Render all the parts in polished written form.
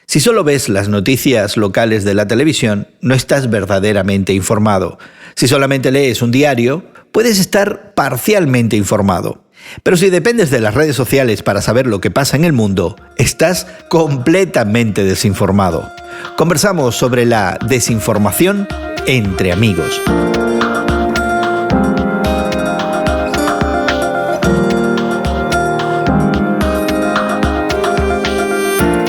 Si solo ves las noticias locales de la televisión, no estás verdaderamente informado. Si solamente lees un diario, puedes estar parcialmente informado. Pero si dependes de las redes sociales para saber lo que pasa en el mundo, estás completamente desinformado. Conversamos sobre la desinformación entre amigos.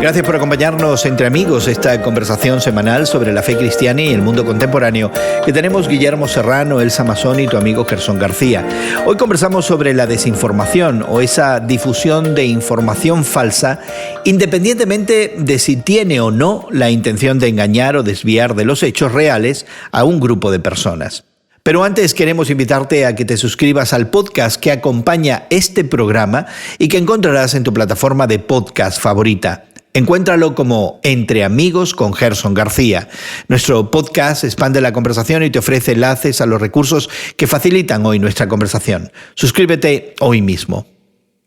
Gracias por acompañarnos entre amigos, esta conversación semanal sobre la fe cristiana y el mundo contemporáneo que tenemos Guillermo Serrano, Elsa Masón y tu amigo Gerson García. Hoy conversamos sobre la desinformación o esa difusión de información falsa, independientemente de si tiene o no la intención de engañar o desviar de los hechos reales a un grupo de personas. Pero antes queremos invitarte a que te suscribas al podcast que acompaña este programa y que encontrarás en tu plataforma de podcast favorita. Encuéntralo como Entre Amigos con Gerson García. Nuestro podcast expande la conversación y te ofrece enlaces a los recursos que facilitan hoy nuestra conversación. Suscríbete hoy mismo.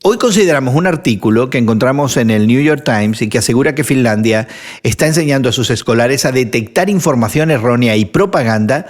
Hoy consideramos un artículo que encontramos en el New York Times y que asegura que Finlandia está enseñando a sus escolares a detectar información errónea y propaganda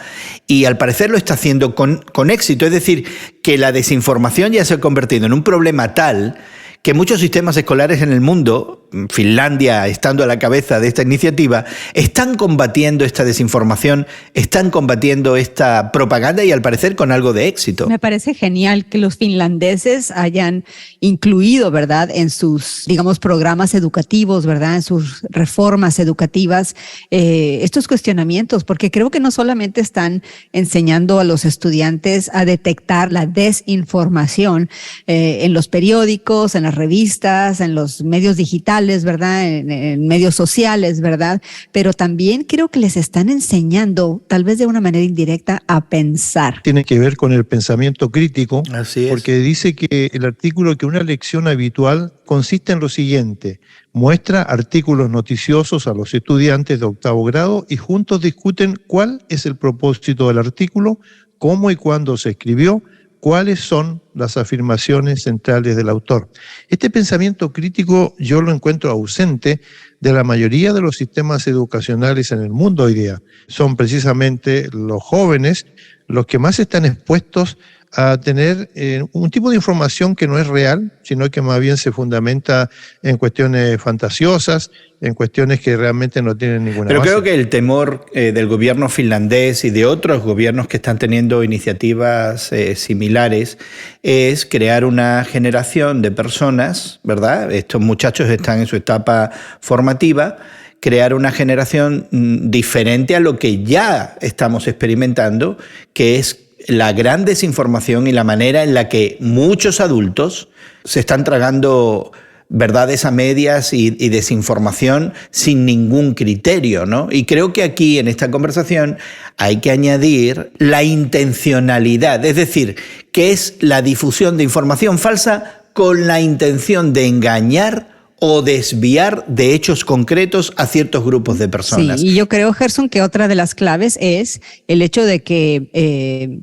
y al parecer lo está haciendo con éxito. Es decir, que la desinformación ya se ha convertido en un problema tal que muchos sistemas escolares en el mundo, Finlandia estando a la cabeza de esta iniciativa, están combatiendo esta desinformación, están combatiendo esta propaganda y al parecer con algo de éxito. Me parece genial que los finlandeses hayan incluido, ¿verdad?, en sus, digamos, programas educativos, ¿verdad?, en sus reformas educativas, estos cuestionamientos, porque creo que no solamente están enseñando a los estudiantes a detectar la desinformación en los periódicos, en las revistas, en los medios digitales, ¿verdad?, en medios sociales, ¿verdad?, pero también creo que les están enseñando, tal vez de una manera indirecta, a pensar. Tiene que ver con el pensamiento crítico. Así es. Porque dice que el artículo que una lección habitual consiste en lo siguiente: muestra artículos noticiosos a los estudiantes de octavo grado y juntos discuten cuál es el propósito del artículo, cómo y cuándo se escribió, cuáles son las afirmaciones centrales del autor. Este pensamiento crítico yo lo encuentro ausente de la mayoría de los sistemas educacionales en el mundo hoy día. Son precisamente los jóvenes los que más están expuestos a tener un tipo de información que no es real, sino que más bien se fundamenta en cuestiones fantasiosas, en cuestiones que realmente no tienen ninguna base. Pero creo que el temor del gobierno finlandés y de otros gobiernos que están teniendo iniciativas similares es crear una generación de personas, ¿verdad? Estos muchachos están en su etapa formativa, crear una generación diferente a lo que ya estamos experimentando, que es la gran desinformación y la manera en la que muchos adultos se están tragando verdades a medias y desinformación sin ningún criterio, ¿no? Y creo que aquí en esta conversación hay que añadir la intencionalidad, es decir, que es la difusión de información falsa con la intención de engañar o desviar de hechos concretos a ciertos grupos de personas. Sí, y yo creo, Gerson, que otra de las claves es el hecho de que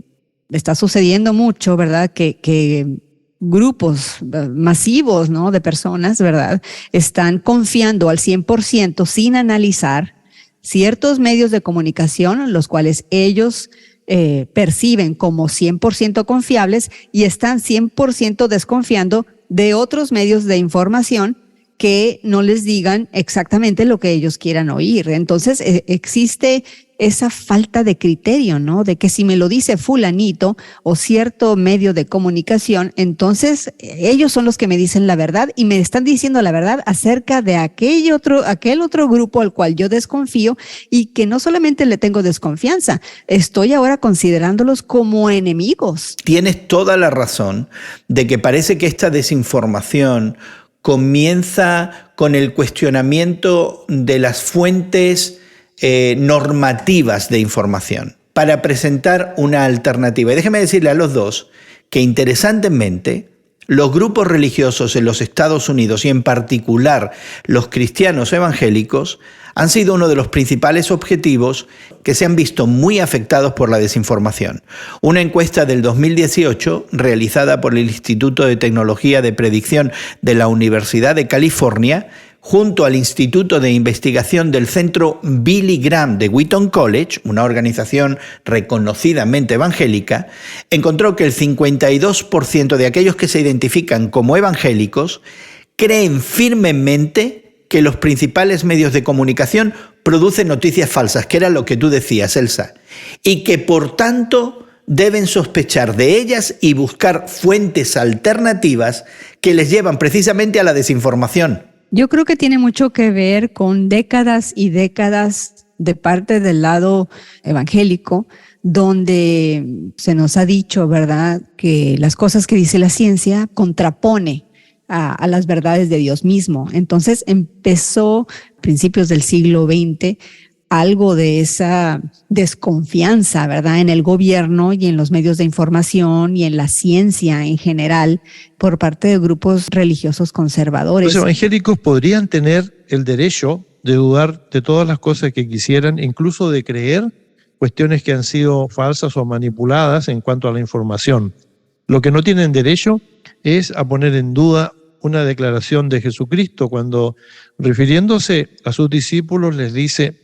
está sucediendo mucho, ¿verdad?, que grupos masivos, ¿no?, de personas, ¿verdad?, están confiando al 100% sin analizar ciertos medios de comunicación, los cuales ellos perciben como 100% confiables y están 100% desconfiando de otros medios de información que no les digan exactamente lo que ellos quieran oír. Entonces existe esa falta de criterio, ¿no? De que si me lo dice fulanito o cierto medio de comunicación, entonces ellos son los que me dicen la verdad y me están diciendo la verdad acerca de aquel otro grupo al cual yo desconfío y que no solamente le tengo desconfianza, estoy ahora considerándolos como enemigos. Tienes toda la razón de que parece que esta desinformación comienza con el cuestionamiento de las fuentes normativas de información para presentar una alternativa. Y déjeme decirle a los dos que interesantemente los grupos religiosos en los Estados Unidos y en particular los cristianos evangélicos han sido uno de los principales objetivos que se han visto muy afectados por la desinformación. Una encuesta del 2018 realizada por el Instituto de Tecnología de Predicción de la Universidad de California junto al Instituto de Investigación del Centro Billy Graham de Wheaton College, una organización reconocidamente evangélica, encontró que el 52% de aquellos que se identifican como evangélicos creen firmemente que los principales medios de comunicación producen noticias falsas, que era lo que tú decías, Elsa, y que por tanto deben sospechar de ellas y buscar fuentes alternativas que les llevan precisamente a la desinformación. Yo creo que tiene mucho que ver con décadas y décadas de parte del lado evangélico, donde se nos ha dicho, ¿verdad?, que las cosas que dice la ciencia contrapone a las verdades de Dios mismo. Entonces empezó a principios del siglo XX algo de esa desconfianza, ¿verdad?, en el gobierno y en los medios de información y en la ciencia en general por parte de grupos religiosos conservadores. Los evangélicos podrían tener el derecho de dudar de todas las cosas que quisieran, incluso de creer cuestiones que han sido falsas o manipuladas en cuanto a la información. Lo que no tienen derecho es a poner en duda una declaración de Jesucristo cuando, refiriéndose a sus discípulos, les dice: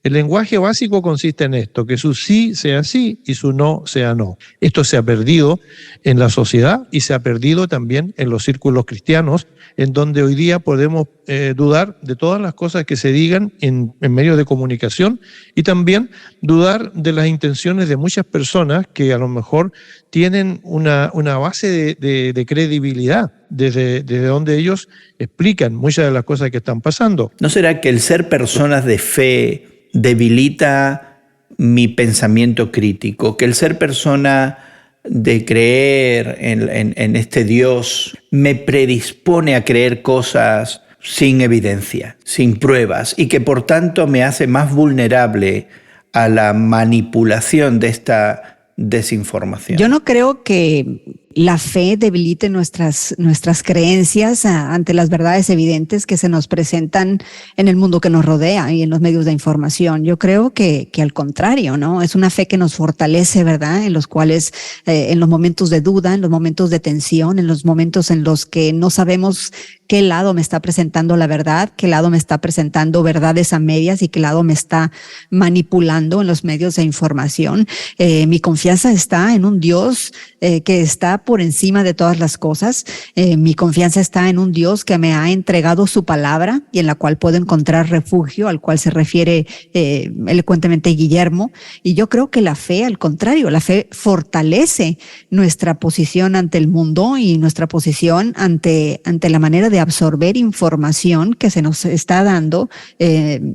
el lenguaje básico consiste en esto, que su sí sea sí y su no sea no. Esto se ha perdido en la sociedad y se ha perdido también en los círculos cristianos, en donde hoy día podemos dudar de todas las cosas que se digan en medios de comunicación y también dudar de las intenciones de muchas personas que a lo mejor tienen una base de credibilidad desde donde ellos explican muchas de las cosas que están pasando. ¿No será que el ser personas de fe debilita mi pensamiento crítico? Que el ser persona de creer en este Dios me predispone a creer cosas sin evidencia, sin pruebas, y que por tanto me hace más vulnerable a la manipulación de esta desinformación. Yo no creo que la fe debilite nuestras creencias ante las verdades evidentes que se nos presentan en el mundo que nos rodea y en los medios de información. Yo creo que al contrario, ¿no? Es una fe que nos fortalece, ¿verdad? En los cuales, en los momentos de duda, en los momentos de tensión, en los momentos en los que no sabemos qué lado me está presentando la verdad, qué lado me está presentando verdades a medias y qué lado me está manipulando en los medios de información. Mi confianza está en un Dios que está por encima de todas las cosas. Mi confianza está en un Dios que me ha entregado su palabra y en la cual puedo encontrar refugio, al cual se refiere elocuentemente Guillermo. Y yo creo que la fe, al contrario, la fe fortalece nuestra posición ante el mundo y nuestra posición ante la manera de absorber información que se nos está dando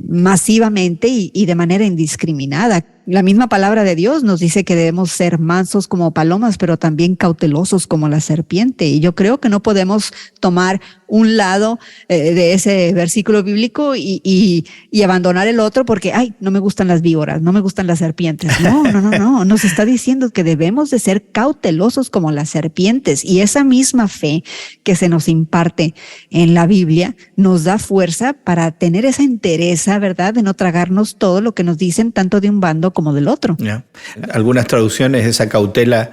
masivamente y de manera indiscriminada. La misma palabra de Dios nos dice que debemos ser mansos como palomas, pero también cautelosos como la serpiente. Y yo creo que no podemos tomar un lado de ese versículo bíblico y abandonar el otro porque, ay, no me gustan las víboras, no me gustan las serpientes. No. Nos está diciendo que debemos de ser cautelosos como las serpientes. Y esa misma fe que se nos imparte en la Biblia nos da fuerza para tener esa entereza, ¿verdad?, de no tragarnos todo lo que nos dicen tanto de un bando como del otro. Yeah. Algunas traducciones esa cautela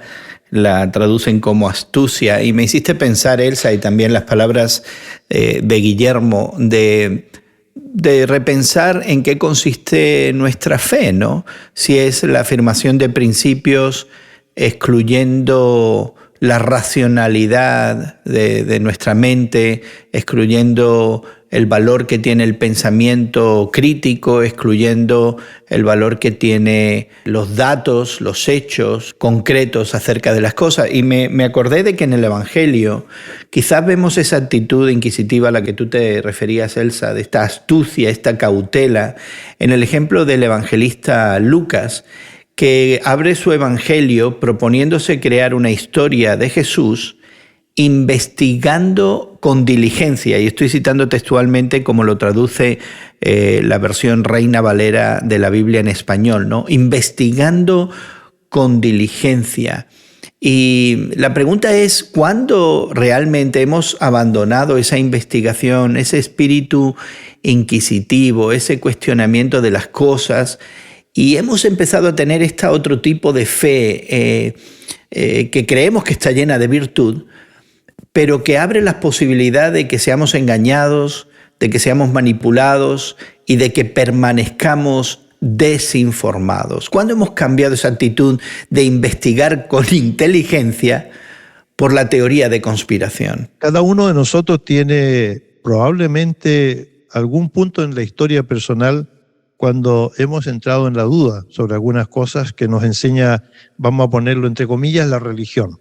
la traducen como astucia, y me hiciste pensar, Elsa, y también las palabras de Guillermo, de repensar en qué consiste nuestra fe, ¿no? Si es la afirmación de principios excluyendo la racionalidad de nuestra mente, excluyendo el valor que tiene el pensamiento crítico, excluyendo el valor que tiene los datos, los hechos concretos acerca de las cosas. Y me acordé de que en el Evangelio quizás vemos esa actitud inquisitiva a la que tú te referías, Elsa, de esta astucia, esta cautela, en el ejemplo del evangelista Lucas, que abre su evangelio proponiéndose crear una historia de Jesús investigando con diligencia, y estoy citando textualmente como lo traduce la versión Reina Valera de la Biblia en español, ¿no? Investigando con diligencia. Y la pregunta es, ¿cuándo realmente hemos abandonado esa investigación, ese espíritu inquisitivo, ese cuestionamiento de las cosas, y hemos empezado a tener otro tipo de fe que creemos que está llena de virtud, pero que abre las posibilidades de que seamos engañados, de que seamos manipulados y de que permanezcamos desinformados? ¿Cuándo hemos cambiado esa actitud de investigar con inteligencia por la teoría de conspiración? Cada uno de nosotros tiene probablemente algún punto en la historia personal cuando hemos entrado en la duda sobre algunas cosas que nos enseña, vamos a ponerlo entre comillas, la religión.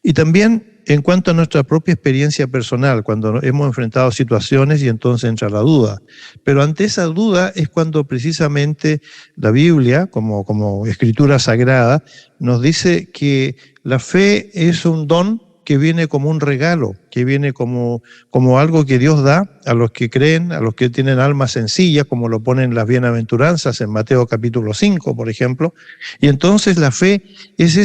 Y también en cuanto a nuestra propia experiencia personal, cuando hemos enfrentado situaciones y entonces entra la duda. Pero ante esa duda es cuando precisamente la Biblia, como escritura sagrada, nos dice que la fe es un don que viene como un regalo, que viene como algo que Dios da a los que creen, a los que tienen alma sencilla, como lo ponen las bienaventuranzas en Mateo capítulo 5, por ejemplo. Y entonces la fe es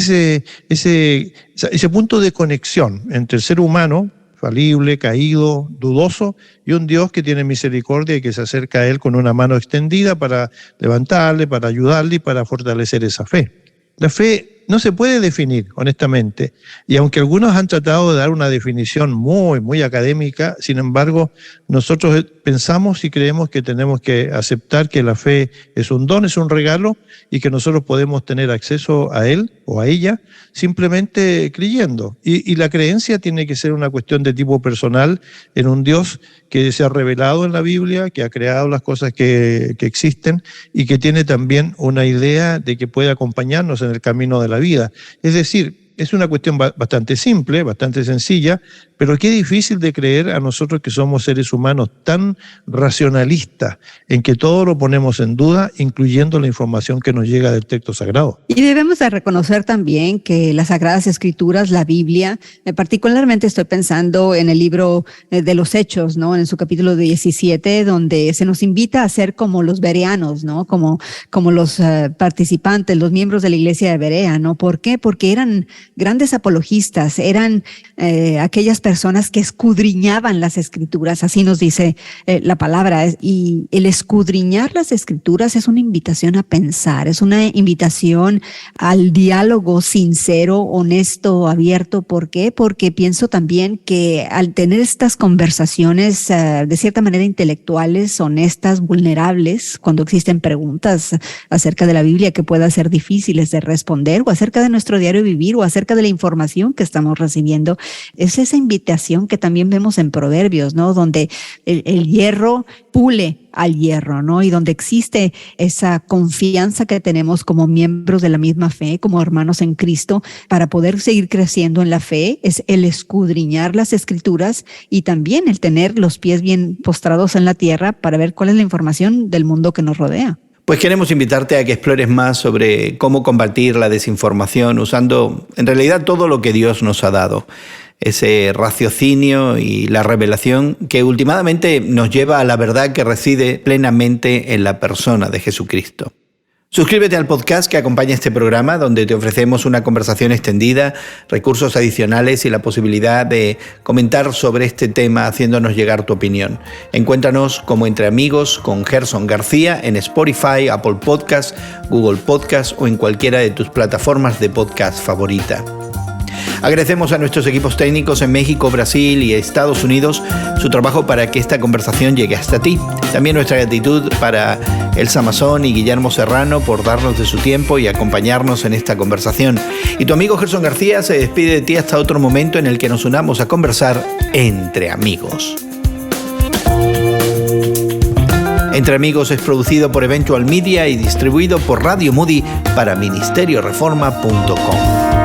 ese punto de conexión entre el ser humano, falible, caído, dudoso, y un Dios que tiene misericordia y que se acerca a él con una mano extendida para levantarle, para ayudarle y para fortalecer esa fe. La fe no se puede definir, honestamente, y aunque algunos han tratado de dar una definición muy, muy académica, sin embargo, nosotros pensamos y creemos que tenemos que aceptar que la fe es un don, es un regalo, y que nosotros podemos tener acceso a él o a ella simplemente creyendo. Y la creencia tiene que ser una cuestión de tipo personal en un Dios que se ha revelado en la Biblia, que ha creado las cosas que existen y que tiene también una idea de que puede acompañarnos en el camino de la vida. Es decir, es una cuestión bastante simple, bastante sencilla, pero qué difícil de creer a nosotros que somos seres humanos tan racionalistas en que todo lo ponemos en duda, incluyendo la información que nos llega del texto sagrado. Y debemos de reconocer también que las Sagradas Escrituras, la Biblia, particularmente estoy pensando en el libro de los Hechos, ¿no? En su capítulo 17, donde se nos invita a ser como los bereanos, ¿no? Como los participantes, los miembros de la iglesia de Berea, ¿no? ¿Por qué? Porque eran grandes apologistas, eran aquellas personas que escudriñaban las Escrituras, así nos dice la palabra, y el escudriñar las Escrituras es una invitación a pensar, es una invitación al diálogo sincero, honesto, abierto. ¿Por qué? Porque pienso también que al tener estas conversaciones de cierta manera intelectuales, honestas, vulnerables, cuando existen preguntas acerca de la Biblia que puedan ser difíciles de responder, o acerca de nuestro diario vivir, o acerca de la información que estamos recibiendo, es esa invitación que también vemos en Proverbios, ¿no? Donde el hierro pule al hierro, ¿no? Y donde existe esa confianza que tenemos como miembros de la misma fe, como hermanos en Cristo, para poder seguir creciendo en la fe, es el escudriñar las Escrituras y también el tener los pies bien postrados en la tierra para ver cuál es la información del mundo que nos rodea. Pues queremos invitarte a que explores más sobre cómo combatir la desinformación usando en realidad todo lo que Dios nos ha dado. Ese raciocinio y la revelación que últimamente nos lleva a la verdad que reside plenamente en la persona de Jesucristo. Suscríbete al podcast que acompaña este programa, donde te ofrecemos una conversación extendida, recursos adicionales y la posibilidad de comentar sobre este tema haciéndonos llegar tu opinión. Encuéntranos como Entre Amigos con Gerson García en Spotify, Apple Podcasts, Google Podcasts o en cualquiera de tus plataformas de podcast favorita. Agradecemos a nuestros equipos técnicos en México, Brasil y Estados Unidos su trabajo para que esta conversación llegue hasta ti. También nuestra gratitud para Elsa Mazón y Guillermo Serrano por darnos de su tiempo y acompañarnos en esta conversación. Y tu amigo Gerson García se despide de ti hasta otro momento en el que nos unamos a conversar entre amigos. Entre Amigos es producido por Eventual Media y distribuido por Radio Moody para ministerioreforma.com.